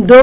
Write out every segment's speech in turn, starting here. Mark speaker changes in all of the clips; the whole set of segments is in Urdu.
Speaker 1: 2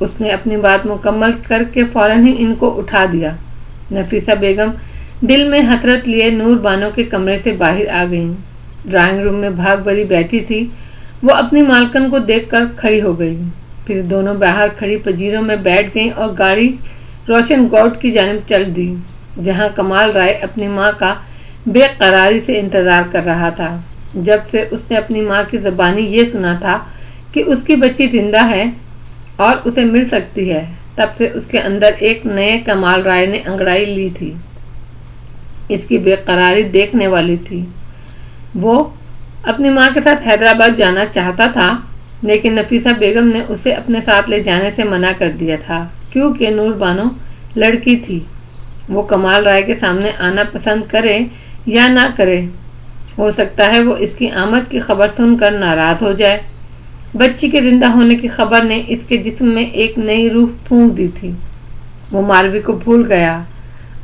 Speaker 1: اس نے اپنی بات مکمل کر کے فوراً ہی ان کو اٹھا دیا۔ نفیسہ بیگم دل میں حسرت لیے نور بانو کے کمرے سے باہر آ گئیں۔ ڈرائنگ روم میں بھاگ بھری بیٹھی تھی، وہ اپنی مالکن کو دیکھ کر کھڑی ہو گئی، پھر دونوں باہر کھڑی پجیروں میں بیٹھ گئیں اور گاڑی روشن گوٹ کی جانب چل دی، جہاں کمال رائے اپنی ماں کا بے قراری سے انتظار کر رہا تھا۔ جب سے اس نے اپنی ماں کی زبانی یہ سنا تھا کہ اس کی بچی زندہ ہے اور اسے مل سکتی ہے، تب سے اس کے اندر ایک نئے کمال رائے نے انگڑائی لی تھی۔ اس کی بے قراری دیکھنے والی تھی۔ وہ اپنی ماں کے ساتھ حیدرآباد جانا چاہتا تھا، لیکن نفیسہ بیگم نے اسے اپنے ساتھ لے جانے سے منع کر دیا تھا، کیونکہ نور بانو لڑکی تھی۔ وہ کمال رائے کے سامنے آنا پسند کرے یا نہ کرے، ہو سکتا ہے وہ اس کی آمد کی خبر سن کر ناراض ہو جائے۔ بچی کے زندہ ہونے کی خبر نے اس کے جسم میں ایک نئی روح پھونک دی تھی۔ وہ ماروی کو بھول گیا،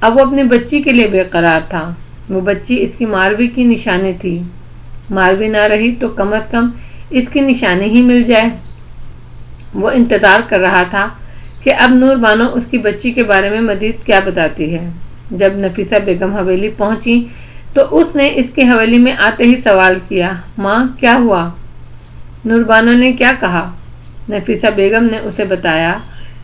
Speaker 1: اب وہ اپنی بچی کے لیے بے قرار تھا۔ وہ بچی اس کی ماروی کی نشانی تھی، ماروی نہ رہی تو کم از کم اس کی نشانی ہی مل جائے۔ وہ انتظار کر رہا تھا کہ اب نور بانو اس کی بچی کے بارے میں مزید کیا بتاتی ہے۔ جب نفیسہ بیگم حویلی پہنچی تو اس نے اس کی حویلی میں آتے ہی سوال کیا، ماں کیا ہوا؟ نور بانو نے کیا کہا؟ نفیسہ بیگم نے اسے بتایا۔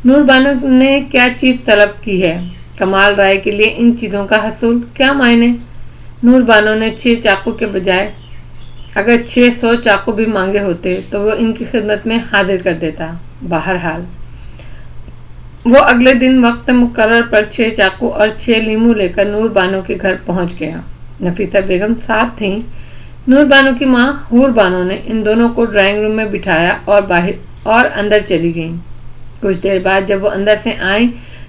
Speaker 1: نور بانو نے کیا چیز طلب کی ہے؟ کمال رائے کے لیے ان چیزوں کا حصول کیا معنی؟ نور بانو نے 6 چاقو کے بجائے اگر 600 چاقو بھی مانگے ہوتے تو وہ ان کی خدمت میں حاضر کر دیتا۔ بہرحال وہ اگلے دن وقت مقرر پر 6 چاقو اور 6 لیمو لے کر نور بانو کے گھر پہنچ گیا۔ نفیسہ بیگم ساتھ تھیں۔ نور بانو کی ماں حور بانو نے ان دونوں کو ڈرائنگ روم میں بٹھایا اور اندر چلی گئیں۔ کچھ دیر بعد جب وہ اندر سے آئیں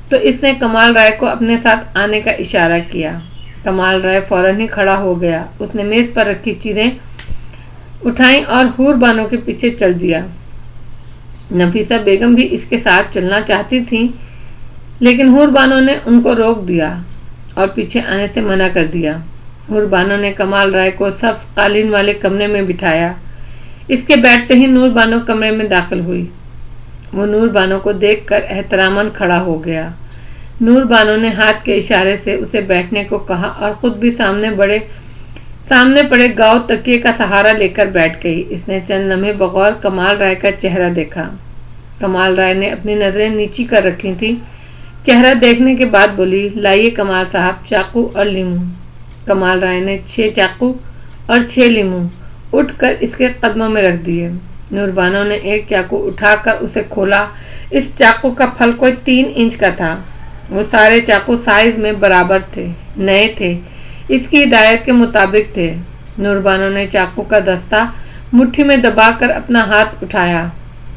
Speaker 1: تو اس نے کمال رائے کو اپنے ساتھ آنے کا اشارہ کیا۔ کمال رائے فوراً ہی کھڑا ہو گیا۔ اس نے میز پر رکھی چیزیں اٹھائیں اور حور بانو کے پیچھے چل دیا۔ نفیسہ بیگم بھی اس کے ساتھ چلنا چاہتی تھی، لیکن حور بانو نے ان کو روک دیا اور پیچھے آنے سے منع کر دیا۔ حور بانو نے کمال رائے کو سبز قالین والے کمرے میں بٹھایا۔ اس کے بیٹھتے ہی نور بانو کمرے میں داخل ہوئی۔ وہ نور بانو کو دیکھ کر احتراماً کھڑا ہو گیا۔ نور بانو نے ہاتھ کے اشارے سے اسے بیٹھنے کو کہا اور خود بھی سامنے پڑے گاؤ تکیے کا سہارا لے کر بیٹھ گئی۔ اس نے چند لمحے بغور کمال رائے کا چہرہ دیکھا۔ کمال رائے نے اپنی نظریں نیچی کر رکھی تھی۔ چہرہ دیکھنے کے بعد بولی، لائیے کمال صاحب چاقو اور لیمو۔ کمال رائے نے 6 چاقو اور 6 لیمو اٹھ کر اس کے قدموں میں رکھ دیے۔ نور بانو نے ایک چاقو اٹھا کر اسے کھولا۔ اس چاقو کا پھل کوئی 3 انچ کا تھا۔ وہ سارے چاقو سائز میں برابر تھے، نئے تھے، اس کی ہدایت کے مطابق تھے۔ نور بانو نے چاقو کا دستہ مٹھی میں دبا کر اپنا ہاتھ اٹھایا،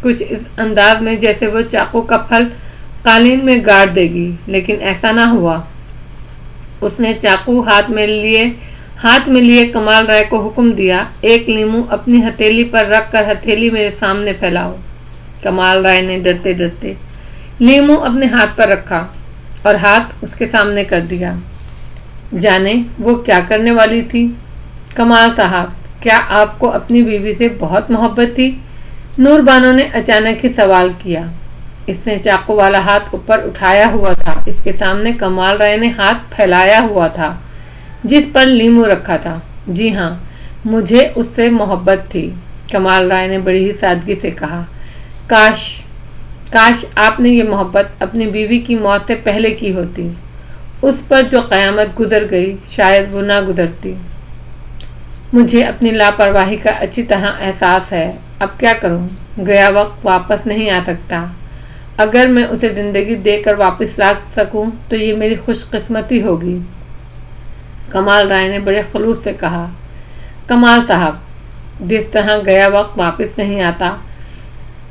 Speaker 1: کچھ اس انداز میں جیسے وہ چاقو کا پھل قالین میں گاڑ دے گی، لیکن ایسا نہ ہوا۔ اس نے چاقو ہاتھ میں لیے کمال رائے کو حکم دیا، ایک لیمو اپنی ہتھیلی پر رکھ کر ہتھیلی میرے سامنے پھیلاؤ۔ کمال رائے نے ڈرتے ڈرتے لیمو اپنے ہاتھ پر رکھا اور ہاتھ اس کے سامنے کر دیا۔ جانے وہ کیا کرنے والی تھی؟ کمال صاحب، کیا آپ کو اپنی بیوی سے بہت محبت تھی؟ نور بانو نے اچانک ہی سوال کیا۔ اس نے چاقو والا ہاتھ اوپر اٹھایا ہوا تھا۔ اس کے سامنے کمال رائے نے ہاتھ پھیلایا ہوا تھا جس پر لیمو رکھا تھا۔ جی ہاں، مجھے اس سے محبت تھی، کمال رائے نے بڑی ہی سادگی سے کہا۔ کاش آپ نے یہ محبت اپنی بیوی کی موت سے پہلے کی ہوتی۔ اس پر جو قیامت گزر گئی شاید وہ نہ گزرتی۔ مجھے اپنی لاپرواہی کا اچھی طرح احساس ہے۔ اب کیا کروں؟ گیا وقت واپس نہیں آ سکتا۔ اگر میں اسے زندگی دے کر واپس لا سکوں تو یہ میری خوش قسمتی ہوگی، کمال رائے نے بڑے خلوص سے کہا۔ کمال صاحب، جس طرح گیا وقت واپس نہیں آتا،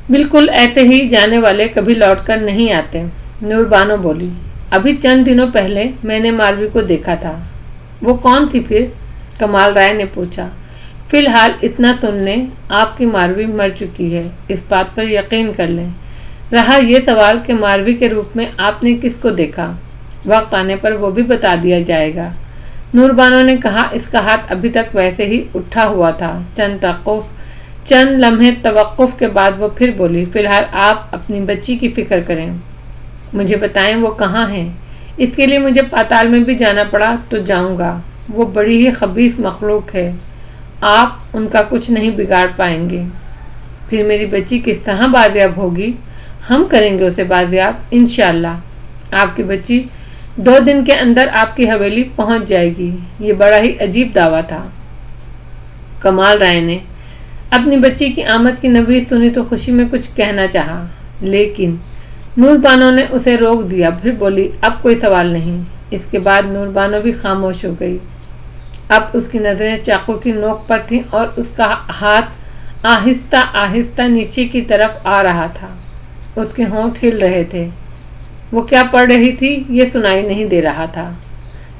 Speaker 1: بالکل ایسے ہی جانے والے کبھی لوٹ کر نہیں آتے، نور بانو بولی۔ ابھی چند دنوں پہلے میں نے ماروی کو دیکھا تھا۔ وہ کون تھی پھر؟ کمال رائے نے پوچھا۔ فی الحال اتنا سن لیں، آپ کی ماروی مر چکی ہے، اس بات پر یقین کر لیں۔ رہا یہ سوال کہ ماروی کے روپ میں آپ نے کس کو دیکھا، وقت آنے پر وہ بھی بتا دیا جائے گا۔ نور بانو نے کہا۔ اس کا ہاتھ ابھی تک ویسے ہی اٹھا ہوا تھا۔ چند توقف چند لمحے توقف کے بعد وہ پھر بولی، فی الحال آپ اپنی بچی کی فکر کریں، مجھے بتائیں وہ کہاں ہیں؟ اس کے لیے مجھے پاتال میں بھی جانا پڑا تو جاؤں گا، وہ بڑی ہی خبیث مخلوق ہے، آپ ان کا کچھ نہیں بگاڑ پائیں گے۔ پھر میری بچی کس طرح بازیاب ہوگی؟ ہم کریں گے اسے بازیاب انشاءاللہ۔ آپ کی بچی 2 دن کے اندر آپ کی حویلی پہنچ جائے گی۔ یہ بڑا ہی عجیب دعویٰ تھا۔ کمال رائے نے اپنی بچی کی آمد کی نوید سنی تو خوشی میں کچھ کہنا چاہا، لیکن نور بانو نے اسے روک دیا، پھر بولی، اب کوئی سوال نہیں۔ اس کے بعد نور بانو بھی خاموش ہو گئی۔ اب اس کی نظریں چاقو کی نوک پر تھیں اور اس کا ہاتھ آہستہ آہستہ نیچے کی طرف آ رہا تھا۔ اس کے ہونٹ ہل رہے تھے۔ وہ کیا پڑھ رہی تھی یہ سنائی نہیں دے رہا تھا۔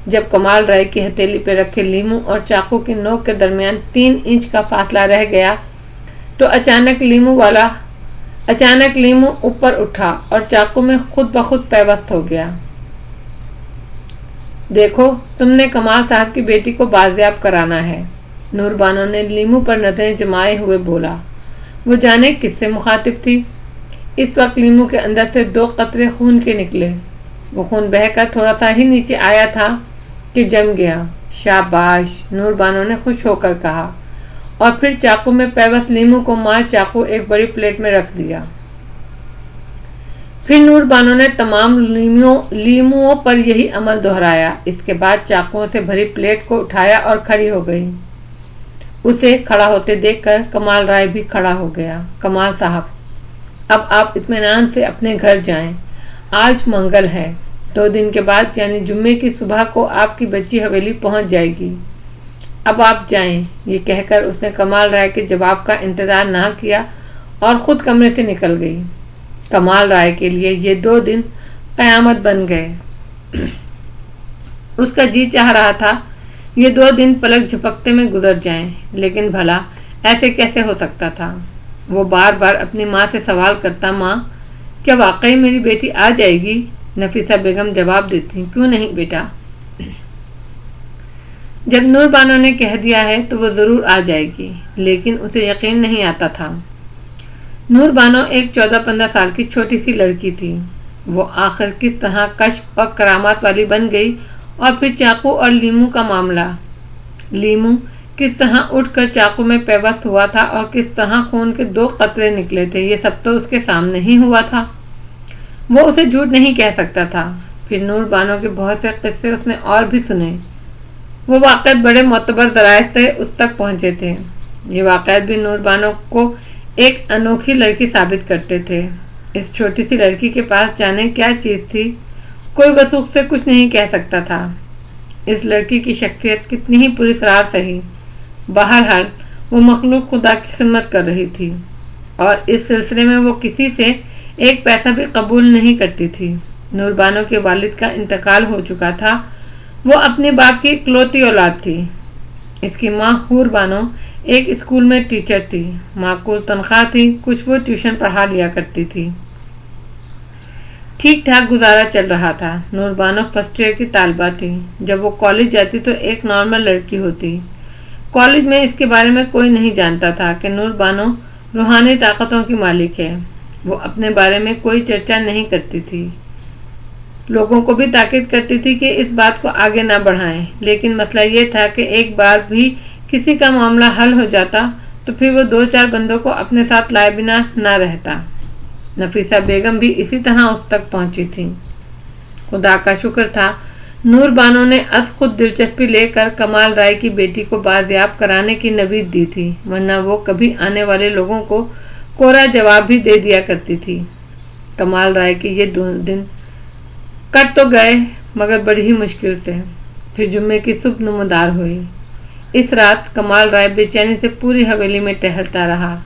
Speaker 1: جب کمال رائے کی ہتھیلی پہ رکھے لیمو اور چاقو کی نوک کے درمیان 3 انچ کا فاصلہ رہ گیا تو اچانک لیمو اوپر اٹھا اور چاقو میں خود بخود پیوست ہو گیا۔ دیکھو، تم نے کمال صاحب کی بیٹی کو بازیاب کرانا ہے، نور بانو نے لیمو پر نظریں جمائے ہوئے بولا۔ وہ جانے کس سے مخاطب تھی؟ اس وقت لیمو کے اندر سے 2 قطرے خون کے نکلے۔ وہ خون بہہ کر تھوڑا سا ہی نیچے آیا تھا کہ جم گیا۔ شاباش، نور بانو نے خوش ہو کر کہا، اور پھر چاقو میں پیوست لیمو کو ماں چاقو ایک بڑی پلیٹ میں رکھ دیا۔ پھر نور بانو نے تمام لیموؤں پر یہی عمل دہرایا۔ اس کے بعد چاقوؤں سے بھری پلیٹ کو اٹھایا اور کھڑی ہو گئی۔ اسے کھڑا ہوتے دیکھ کر کمال رائے بھی کھڑا ہو گیا۔ کمال صاحب، اب آپ اطمینان سے اپنے گھر جائیں، آج منگل ہے، 2 دن کے بعد یعنی جمعے کی صبح کو آپ کی بچی حویلی پہنچ جائے گی۔ اب آپ جائیں۔ یہ کہہ کر اس نے کمال رائے کے جواب کا انتظار نہ کیا اور خود کمرے سے نکل گئی۔ کمال رائے کے لیے یہ 2 دن قیامت بن گئے۔ اس کا جی چاہ رہا تھا یہ 2 دن پلک جھپکتے میں گزر جائیں، لیکن بھلا ایسے کیسے ہو سکتا تھا؟ وہ بار بار اپنی ماں سے سوال کرتا، ماں کیا واقعی میری بیٹی آ جائے گی؟ نفیسہ بیگم جواب دیتی، کیوں نہیں بیٹا، جب نور بانو نے کہہ دیا ہے تو وہ ضرور آ جائے گی۔ لیکن اسے یقین نہیں آتا تھا۔ نور بانو ایک 14-15 سال کی چھوٹی سی لڑکی تھی۔ وہ آخر کس طرح کشف اور کرامات والی بن گئی؟ اور پھر چاقو اور لیمو کا معاملہ، لیمو کس طرح اٹھ کر چاقو میں پیوست ہوا تھا اور کس طرح خون کے 2 قطرے نکلے تھے، یہ سب تو اس کے سامنے ہی ہوا تھا۔ وہ اسے جھوٹ نہیں کہہ سکتا تھا۔ پھر نور بانو کے بہت سے قصے اس نے اور بھی سنے۔ وہ واقعات بڑے معتبر ذرائع سے اس تک پہنچے تھے۔ یہ واقعات بھی نور بانو کو ایک انوکھی لڑکی ثابت کرتے تھے۔ اس چھوٹی سی لڑکی کے پاس جانے کیا چیز تھی، کوئی وثوق سے کچھ نہیں کہہ سکتا تھا۔ اس لڑکی کی شخصیت کتنی ہی پراسرار سہی، بہرحال وہ مخلوق خدا کی خدمت کر رہی تھی، اور اس سلسلے میں وہ کسی سے 1 پیسہ بھی قبول نہیں کرتی تھی۔ نور بانو کے والد کا انتقال ہو چکا تھا۔ وہ اپنے باپ کی اکلوتی اولاد تھی۔ اس کی ماں حور بانو ایک اسکول میں ٹیچر تھی، معقول تنخواہ تھی، کچھ وہ ٹیوشن پڑھا لیا کرتی تھی۔ ٹھیک ٹھاک گزارا چل رہا تھا۔ نور بانو فرسٹ ایئر کی طالبہ تھی۔ جب وہ کالج جاتی تو ایک نارمل لڑکی ہوتی۔ کالج میں اس کے بارے میں کوئی نہیں جانتا تھا کہ نور بانو روحانی طاقتوں کی مالک ہے۔ وہ اپنے بارے میں کوئی چرچا نہیں کرتی تھی، لوگوں کو بھی تاکید کرتی تھی کہ اس بات کو آگے نہ بڑھائیں، لیکن مسئلہ یہ تھا کہ ایک بار بھی کسی کا معاملہ حل ہو جاتا تو پھر وہ 2-4 بندوں کو اپنے ساتھ لائے بنا نہ رہتا۔ نفیسہ بیگم بھی اسی طرح اس تک پہنچی تھی۔ خدا کا شکر تھا نور بانو نے از خود دلچسپی لے کر کمال رائے کی بیٹی کو بازیاب کرانے کی نوید دی تھی، ورنہ وہ کبھی آنے والے لوگوں کو کورا جواب بھی دے دیا کرتی تھی۔ کمال رائے کے یہ 2 دن کٹ تو گئے مگر بڑی ہی مشکل سے۔ پھر جمعے کی صبح نمودار ہوئی۔ اس رات کمال رائے بے چینی سے پوری حویلی میں ٹہلتا رہا۔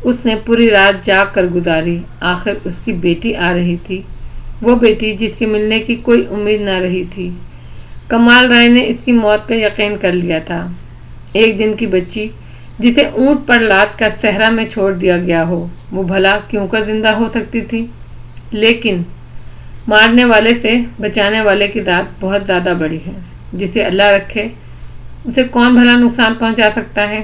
Speaker 1: اس نے پوری رات جاگ کر گزاری۔ آخر اس کی بیٹی آ رہی تھی، وہ بیٹی جس کے ملنے کی کوئی امید نہ رہی تھی۔ کمال رائے نے اس کی موت کا یقین کر لیا تھا۔ ایک دن کی بچی جسے اونٹ پر لاد کر صحرا میں چھوڑ دیا گیا ہو، وہ بھلا کیوں کر زندہ ہو سکتی تھی؟ لیکن مارنے والے سے بچانے والے کی ذات بہت زیادہ بڑی ہے۔ جسے اللہ رکھے اسے کون بھلا نقصان پہنچا سکتا ہے؟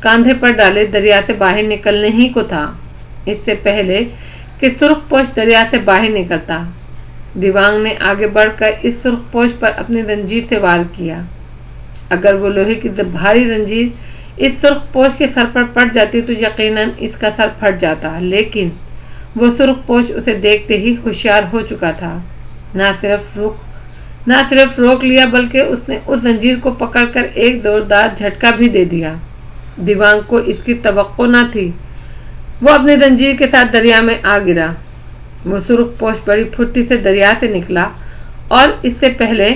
Speaker 1: کاندھے پر ڈالے دریا سے باہر نکلنے ہی کو تھا، اس سے پہلے کہ سرخ پوش دریا سے باہر نکلتا۔ دیوانگ نے آگے بڑھ کر اس سرخ پوش پر اپنی زنجیر سے وار کیا۔ اگر وہ لوہے کی بھاری زنجیر اس سرخ پوش کے سر پر پڑ جاتی تو یقیناً اس کا سر پھٹ جاتا، لیکن وہ سرخ پوش اسے دیکھتے ہی ہوشیار ہو چکا تھا۔ نہ صرف روک لیا بلکہ اس نے اس زنجیر کو پکڑ کر ایک زوردار جھٹکا بھی دے دیا۔ دیوانگ کو اس کی توقع نہ تھی۔ وہ اپنی زنجیر کے ساتھ دریا میں آ گرا۔ وہ سرخ پوش بڑی پھرتی سے دریا سے نکلا اور اس سے پہلے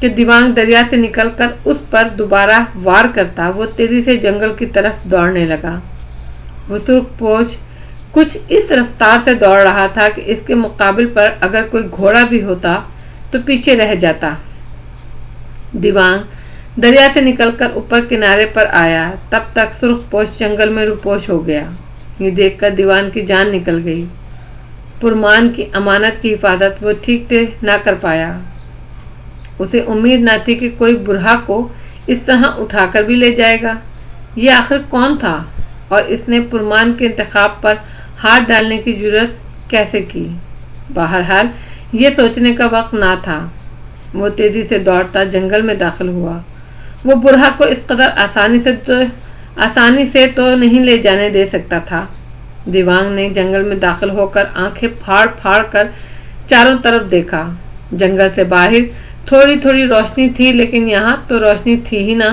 Speaker 1: کہ دیوانگ دریا سے نکل کر اس پر دوبارہ وار کرتا، وہ تیزی سے جنگل کی طرف دوڑنے لگا۔ وہ سرخ پوش کچھ اس رفتار سے دوڑ رہا تھا کہ اس کے مقابل پر اگر کوئی گھوڑا بھی ہوتا تو پیچھے رہ جاتا۔ دیوانگ دریا سے نکل کر اوپر کنارے پر آیا، تب تک سرخ پوش جنگل میں روپوش ہو گیا۔ یہ دیکھ کر دیوانگ کی جان نکل گئی۔ پرمان کی امانت کی حفاظت وہ ٹھیک سے نہ کر پایا۔ اسے امید نہ تھی کہ کوئی برہا کو اس طرح اٹھا کر بھی لے جائے گا۔ یہ آخر کون تھا اور اس نے پرمان کے انتخاب پر ہاتھ ڈالنے کی جرأت کیسے کی؟ بہرحال یہ سوچنے کا وقت نہ تھا۔ وہ تیزی سے دوڑتا جنگل میں داخل ہوا۔ وہ برہا کو اس قدر آسانی سے تو نہیں لے جانے دے سکتا تھا۔ دیوانگ نے جنگل میں داخل ہو کر آنکھیں پھاڑ پھاڑ کر چاروں طرف دیکھا۔ جنگل سے باہر تھوڑی تھوڑی روشنی تھی، لیکن یہاں تو روشنی تھی ہی نہ۔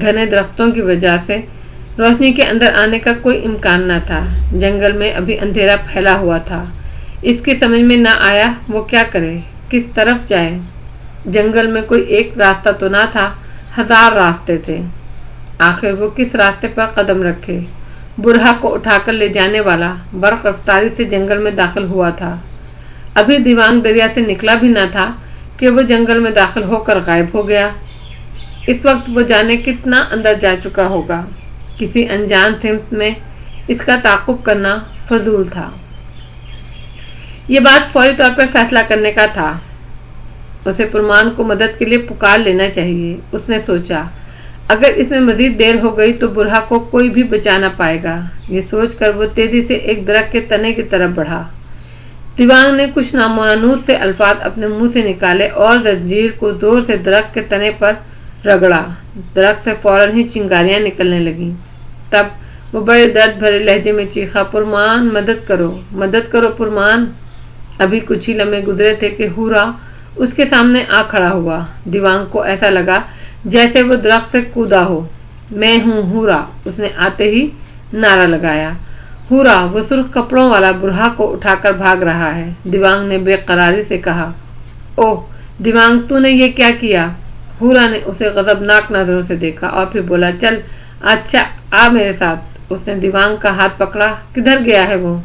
Speaker 1: گھنے درختوں کی وجہ سے روشنی کے اندر آنے کا کوئی امکان نہ تھا۔ جنگل میں ابھی اندھیرا پھیلا ہوا تھا۔ اس کی سمجھ میں نہ آیا وہ کیا کرے، کس طرف جائے۔ جنگل میں کوئی ایک راستہ تو نہ تھا، ہزار راستے تھے۔ آخر وہ کس راستے پر قدم رکھے؟ برہا کو اٹھا کر لے جانے والا برق رفتاری سے جنگل میں داخل ہوا تھا۔ ابھی دیوانگ دریا سے نکلا بھی نہ تھا کہ وہ جنگل میں داخل ہو کر غائب ہو گیا۔ اس وقت وہ جانے کتنا اندر جا چکا ہوگا۔ کسی انجان سمت میں اس کا تعاقب کرنا فضول تھا۔ یہ بات فوری طور پر فیصلہ کرنے کا تھا۔ اسے پرمان کو مدد کے لیے پکار لینا چاہیے۔ اس نے سوچا اگر اس میں مزید دیر ہو گئی تو برہا کو کوئی بھی بچا نہ پائے گا۔ یہ سوچ کر وہ تیزی سے ایک درخت کے تنے کی طرف بڑھا۔ دیوانگ نے کچھ نامانوس سے الفاظ اپنے منہ سے نکالے اور زنجیر کو زور سے درخت کے تنے پر رگڑا۔ درخت سے فوراً ہی چنگاریاں نکلنے لگیں۔ تب وہ بڑے درد بھرے لہجے میں چیخا، پرمان مدد کرو، مدد کرو پرمان۔ ابھی کچھ ہی لمحے گزرے تھے کہ ہورا اس کے سامنے آ کھڑا ہوا۔ دیوانگ کو ایسا لگا جیسے وہ درخت سے کودا ہو۔ میں ہوں ہورا، اس نے آتے ہی نعرہ لگایا۔ ہورا وہ سرخ کپڑوں والا برہا کو اٹھا کر بھاگ رہا ہے، دیوانگ نے بے قراری سے کہا۔ اوہ دیوانگ، تو نے یہ کیا کیا؟ ہورا نے اسے غضبناک نظروں سے دیکھا اور پھر بولا، چل اچھا آ میرے ساتھ۔ اس نے دیوانگ کا ہاتھ پکڑا۔ کدھر گیا ہے وہ؟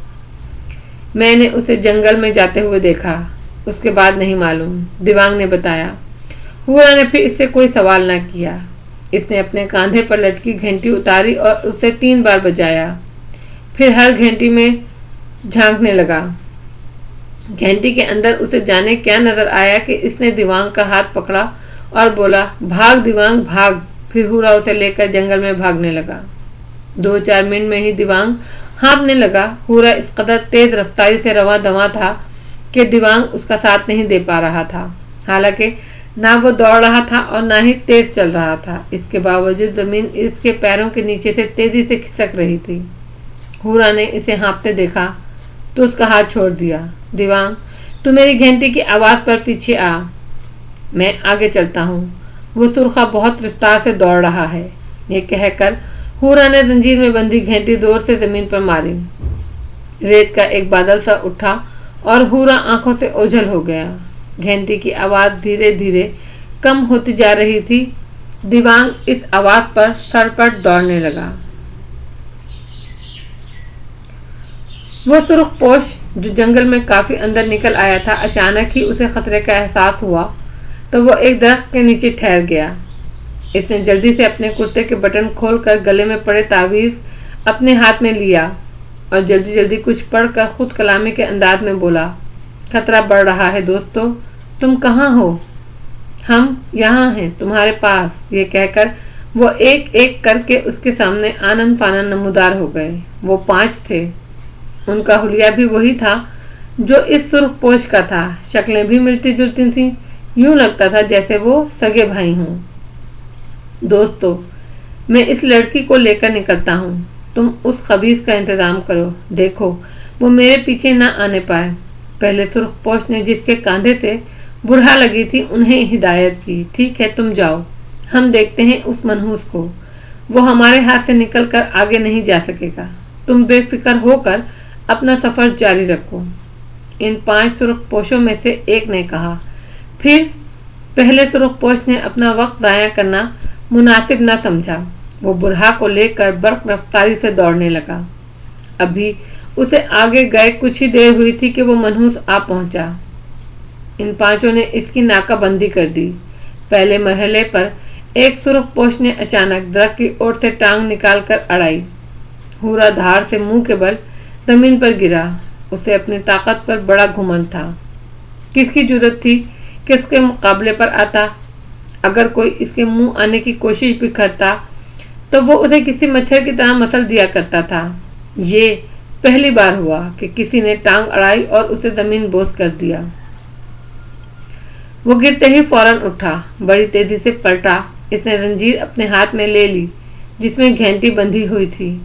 Speaker 1: میں نے اسے جنگل میں جاتے ہوئے دیکھا، اس کے بعد نہیں معلوم، دیوانگ نے بتایا۔ ہورا نے پھر اس سے کوئی سوال نہ کیا۔ اس نے اپنے کاندھے پر لٹکی گھنٹی اتاری اور اسے 3 بار بجایا، پھر ہر گھنٹی میں جھانکنے لگا۔ گھنٹی کے اندر اسے جانے کیا نظر آیا کہ اس نے دیوانگ کا ہاتھ پکڑا اور بولا، بھاگ دیوانگ بھاگ۔ پھر ہورا اسے لے کر جنگل میں بھاگنے لگا۔ 2-4 منٹ میں ہی دیوانگ ہانپنے لگا۔ ہورا اس قدر تیز رفتاری سے رواں دواں تھا کہ دیوانگ اس کا ساتھ نہیں دے پا رہا تھا۔ حالانکہ نہ وہ دوڑ رہا تھا اور نہ ہی تیز چل رہا تھا، اس کے باوجود زمین اس کے پیروں کے نیچے سے تیزی سے کھسک رہی تھی۔ ہورا نے اسے ہانپتے دیکھا تو اس کا ہاتھ چھوڑ دیا۔ دیوانگ، تو میری گھنٹی کی آواز پر پیچھے آ، میں آگے چلتا ہوں۔ وہ سرخا بہت رفتار سے دوڑ رہا ہے۔ یہ کہہ کر ہورا نے زنجیر میں بندھی گھنٹی زور سے زمین پر ماری۔ ریت کا ایک بادل سا اٹھا اور ہورا آنکھوں سے اوجھل ہو گیا۔ گھنٹی کی آواز دھیرے دھیرے کم ہوتی جا رہی تھی۔ دیوانگ اس آواز پر سرپٹ دوڑنے لگا۔ وہ سرخ پوش جو جنگل میں کافی اندر نکل آیا تھا، اچانک ہی اسے خطرے کا احساس ہوا تو وہ ایک درخت کے نیچے ٹھہر گیا۔ اس نے جلدی سے اپنے کرتے کے بٹن کھول کر گلے میں پڑے تعویذ اپنے ہاتھ میں لیا اور جلدی جلدی کچھ پڑھ کر خود کلامی کے انداز میں بولا، خطرہ بڑھ رہا ہے دوستو، تم کہاں ہو؟ ہم یہاں ہیں تمہارے پاس۔ یہ کہہ کر وہ ایک ایک کر کے اس کے سامنے آنن فانن نمودار ہو گئے۔ وہ 5 تھے۔ ان کا حلیہ بھی وہی تھا جو اس سرخ پوش کا تھا۔ شکلیں بھی ملتی جلتی تھیں، یوں لگتا تھا جیسے وہ سگے بھائی ہوں۔ دوستو، میں اس لڑکی کو لے کر نکلتا ہوں، تم اس خبیث کا انتظام کرو، دیکھو وہ میرے پیچھے نہ آنے پائے۔ پہلے سرخ پوش نے جس کے کاندھے سے برہا لگی تھی انہیں ہدایت کی، ٹھیک ہے تم جاؤ، ہم دیکھتے ہیں اس منحوس کو، وہ ہمارے ہاتھ سے نکل کر آگے نہیں جا سکے گا، تم بے فکر ہو کر اپنا سفر جاری رکھو۔ ان 5 سرخ پوشوں میں سے ایک نے کہا۔ پھر پہلے سرخ پوش نے اپنا وقت ضائع کرنا مناسب نہ سمجھا، وہ برہا کو لے کر برق رفتاری سے دوڑنے لگا۔ ابھی اسے آگے گئے کچھ ہی دیر ہوئی تھی کہ وہ منحوس آ پہنچا۔ ان 5 نے اس کی ناکہ بندی کر دی۔ پہلے مرحلے پر ایک سرخ پوش نے اچانک درخت کی اوٹ سے ٹانگ نکال کر اڑائی۔ ہورا دھار سے منہ کے بل زمین پر گرا۔ اسے اپنی طاقت پر بڑا گھمنڈ تھا۔ کس کی جرأت تھی کہ اس کے مقابلے پر آتا؟ اگر کوئی اس کے منہ آنے کی کوشش بھی کرتا تو وہ اسے کسی مچھر کی طرح مسل دیا کرتا تھا۔ یہ پہلی بار ہوا کہ کسی نے ٹانگ اڑائی اور اسے زمین بوس کر دیا۔ وہ گرتے ہی فوراً اٹھا، بڑی تیزی سے پلٹا۔ اس نے زنجیر اپنے ہاتھ میں لے لی جس میں گھنٹی بندھی ہوئی تھی۔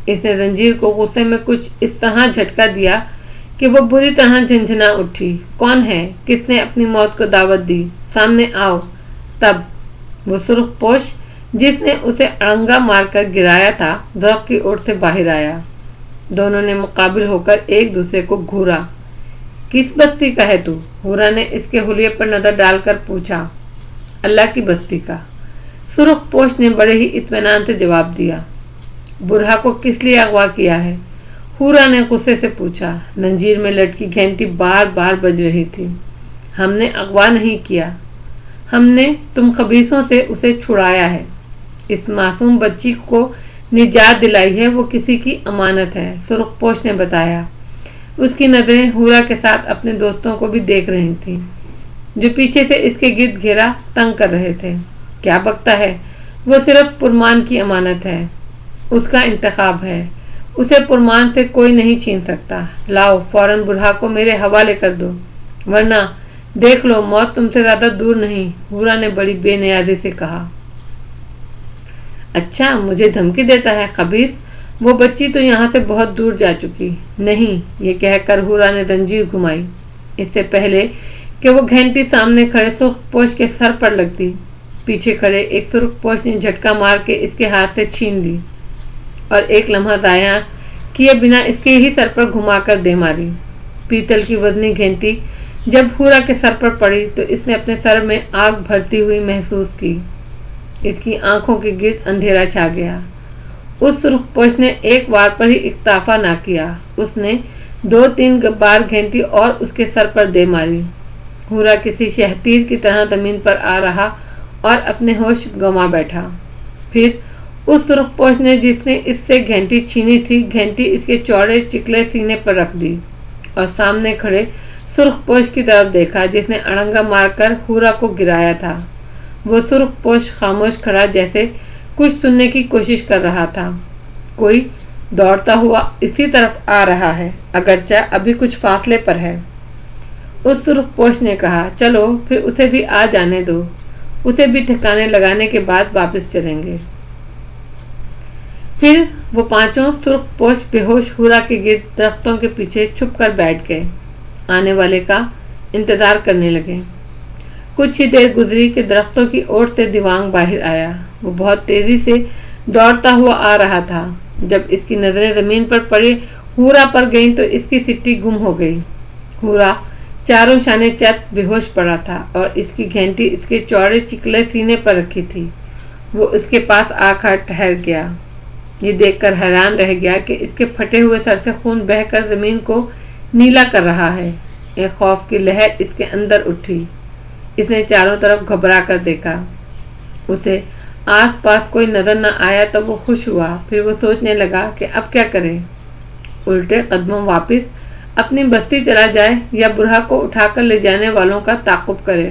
Speaker 1: اس نے زنجیر کو غصے میں کچھ اس طرح جھٹکا دیا کہ وہ بری طرح جھنجھنا اٹھی۔ کون ہے؟ کس نے اپنی موت کو دعوت دی؟ سامنے آؤ۔ تب وہ سرخ پوش جس نے اسے اڑنگا مار کر گرایا تھا درخت کی اوٹ سے باہر آیا۔ دونوں نے مقابل ہو کر ایک دوسرے کو گھورا۔ کس بستی کا ہے تو؟ ہورا نے اس کے حلیے پر نظر ڈال کر پوچھا۔ اللہ کی بستی کا، سرخ پوش نے بڑے ہی اطمینان سے جواب دیا۔ برہا کو کس لیے اغوا کیا ہے؟ ہورا نے غصے سے پوچھا۔ زنجیر میں لٹکی گھنٹی بار بار بج رہی تھی۔ ہم نے اغوا نہیں کیا، ہم نے تم خبیثوں سے اسے چھڑایا ہے۔ اس معصوم بچی کو نجات دلائی ہے، وہ کسی کی امانت ہے، سرخ پوش نے بتایا۔ اس کی نظریں ہورا کے ساتھ اپنے دوستوں کو بھی دیکھ رہی تھیں جو پیچھے سے اس کے گرد گھیرا تنگ کر رہے تھے۔ کیا بکتا ہے؟ وہ صرف پرمان کی امانت ہے، اس کا انتخاب ہے، اسے پرمان سے کوئی نہیں چھین سکتا۔ لاؤ فوراً برہا کو میرے حوالے کر دو، ورنہ دیکھ لو موت تم سے زیادہ دور نہیں، ہورا نے بڑی بے نیازی سے کہا۔ اچھا مجھے دھمکی دیتا ہے خبیث، وہ بچی تو یہاں سے بہت دور جا چکی۔ نہیں، یہ کہہ کر ہورا نے زنجیر گھمائی۔ اس سے پہلے کہ وہ گھنٹی سامنے کھڑے سرخ پوش کے سر پر لگتی، پیچھے کھڑے ایک سرخ پوش نے جھٹکا مار کے اس کے ہاتھ سے چھین لی اور ایک لمحہ ضائع کیے بنا اس کے ہی سر پر گھما کر دے ماری۔ پیتل کی وزنی گھنٹی جب ہورا کے سر پر پڑی تو اس نے اپنے سر میں آگ بھرتی ہوئی محسوس کی۔ اس کی آنکھوں کے گرد اندھیرا چھا گیا۔ اس سرخ پوش نے ایک وار پر ہی اکتفا نہ کیا، اس نے 2-3 بار گھنٹی اور اس کے سر پر دے ماری۔ ہورا کسی شہتیر کی طرح زمین پر آ رہا اور اپنے ہوش گنوا بیٹھا۔ پھر اس سرخ پوش نے جس نے اس سے گھنٹی چھینی تھی، گھنٹی اس کے چوڑے چکلے سینے پر رکھ دی اور سامنے کھڑے سرخ پوش کی طرف دیکھا جس نے اڑنگا مار کر ہورا کو گرایا تھا۔ وہ سرخ پوش خاموش کھڑا جیسے کچھ سننے کی کوشش کر رہا تھا۔ کوئی دوڑتا ہوا اسی طرف آ رہا ہے، اگرچہ ابھی کچھ فاصلے پر ہے۔ اس سرخ پوش نے کہا، چلو پھر اسے بھی آ جانے دو، اسے بھی ٹھکانے لگانے کے بعد واپس چلیں گے۔ پھر وہ 5 سرخ پوش بے ہوش ہورا کے گرد درختوں کے پیچھے چھپ کر بیٹھ گئے، آنے والے کا انتظار کرنے لگے۔ کچھ ہی دیر گزری کہ درختوں کی اوٹ سے دیوانگ باہر آیا۔ وہ بہت تیزی سے دوڑتا ہوا آ رہا تھا۔ جب اس کی نظریں زمین پر پڑے ہورا پر گئیں تو اس کی سٹی گم ہو گئی۔ ہورا چاروں شانے چت بے ہوش پڑا تھا اور اس کی گھنٹی اس کے چوڑے چکلے سینے پر رکھی تھی۔ وہ اس کے پاس آ کر ٹھہر گیا، یہ دیکھ کر حیران رہ گیا کہ اس کے پھٹے ہوئے سر سے خون بہہ کر زمین کو نیلا کر رہا ہے۔ ایک خوف کی لہر اس کے اندر اٹھی۔ اس نے چاروں طرف گھبرا کر دیکھا، اسے آس پاس کوئی نظر نہ آیا تو وہ خوش ہوا۔ پھر وہ سوچنے لگا کہ اب کیا کرے، الٹے قدموں واپس اپنی بستی چلا جائے یا برہا کو اٹھا کر لے جانے والوں کا تعاقب کرے۔